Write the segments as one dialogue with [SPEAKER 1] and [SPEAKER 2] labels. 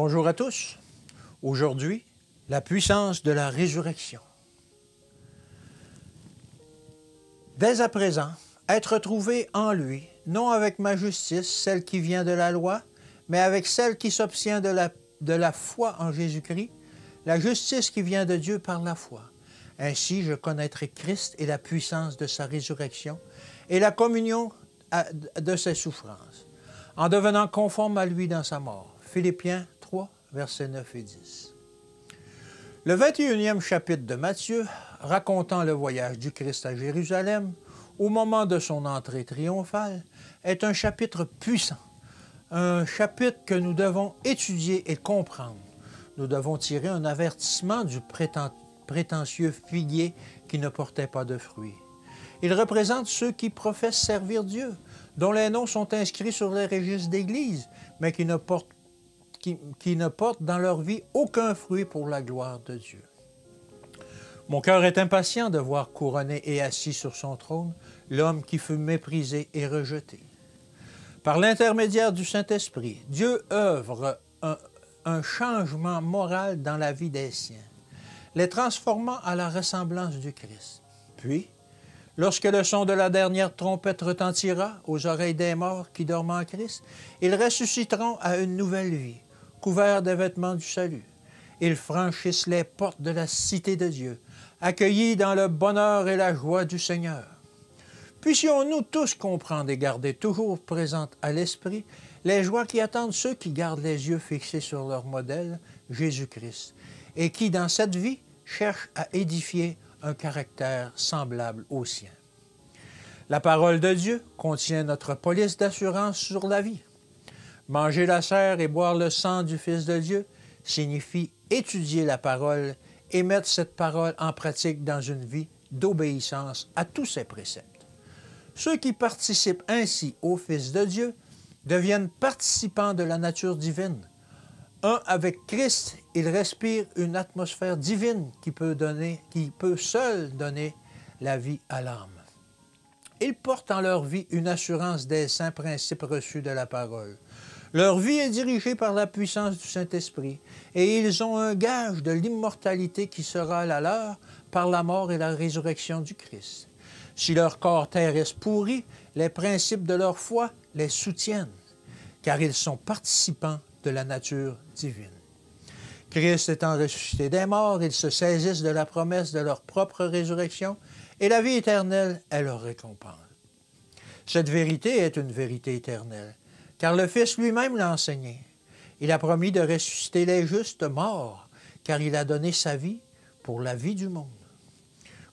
[SPEAKER 1] Bonjour à tous. Aujourd'hui, la puissance de la résurrection. Dès à présent, être trouvé en lui, non avec ma justice, celle qui vient de la loi, mais avec celle qui s'obtient de la foi en Jésus-Christ, la justice qui vient de Dieu par la foi. Ainsi, je connaîtrai Christ et la puissance de sa résurrection et la communion de ses souffrances, en devenant conforme à lui dans sa mort. Philippiens 3, versets 9 et 10. Le 21e chapitre de Matthieu, racontant le voyage du Christ à Jérusalem, au moment de son entrée triomphale, est un chapitre puissant, un chapitre que nous devons étudier et comprendre. Nous devons tirer un avertissement du prétentieux figuier qui ne portait pas de fruits. Il représente ceux qui professent servir Dieu, dont les noms sont inscrits sur les registres d'Église, mais qui ne portent dans leur vie aucun fruit pour la gloire de Dieu. Mon cœur est impatient de voir couronné et assis sur son trône l'homme qui fut méprisé et rejeté. Par l'intermédiaire du Saint-Esprit, Dieu œuvre un changement moral dans la vie des siens, les transformant à la ressemblance du Christ. Puis, lorsque le son de la dernière trompette retentira aux oreilles des morts qui dorment en Christ, ils ressusciteront à une nouvelle vie, couverts des vêtements du salut. Ils franchissent les portes de la cité de Dieu, accueillis dans le bonheur et la joie du Seigneur. Puissions-nous tous comprendre et garder toujours présentes à l'esprit les joies qui attendent ceux qui gardent les yeux fixés sur leur modèle, Jésus-Christ, et qui, dans cette vie, cherchent à édifier un caractère semblable au sien. La parole de Dieu contient notre police d'assurance sur la vie. Manger la chair et boire le sang du Fils de Dieu signifie étudier la parole et mettre cette parole en pratique dans une vie d'obéissance à tous ses préceptes. Ceux qui participent ainsi au Fils de Dieu deviennent participants de la nature divine. Avec Christ, ils respirent une atmosphère divine qui peut seule donner la vie à l'âme. Ils portent en leur vie une assurance des saints principes reçus de la parole. Leur vie est dirigée par la puissance du Saint-Esprit et ils ont un gage de l'immortalité qui sera la leur par la mort et la résurrection du Christ. Si leur corps terrestre pourrit, les principes de leur foi les soutiennent, car ils sont participants de la nature divine. Christ étant ressuscité des morts, ils se saisissent de la promesse de leur propre résurrection et la vie éternelle est leur récompense. Cette vérité est une vérité éternelle, car le Fils lui-même l'a enseigné. Il a promis de ressusciter les justes morts, car il a donné sa vie pour la vie du monde.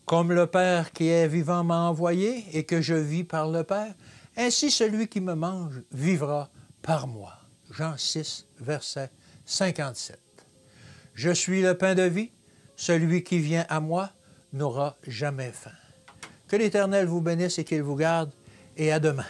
[SPEAKER 1] Comme le Père qui est vivant m'a envoyé et que je vis par le Père, ainsi celui qui me mange vivra par moi. Jean 6, verset 57. Je suis le pain de vie, celui qui vient à moi n'aura jamais faim. Que l'Éternel vous bénisse et qu'il vous garde, et à demain.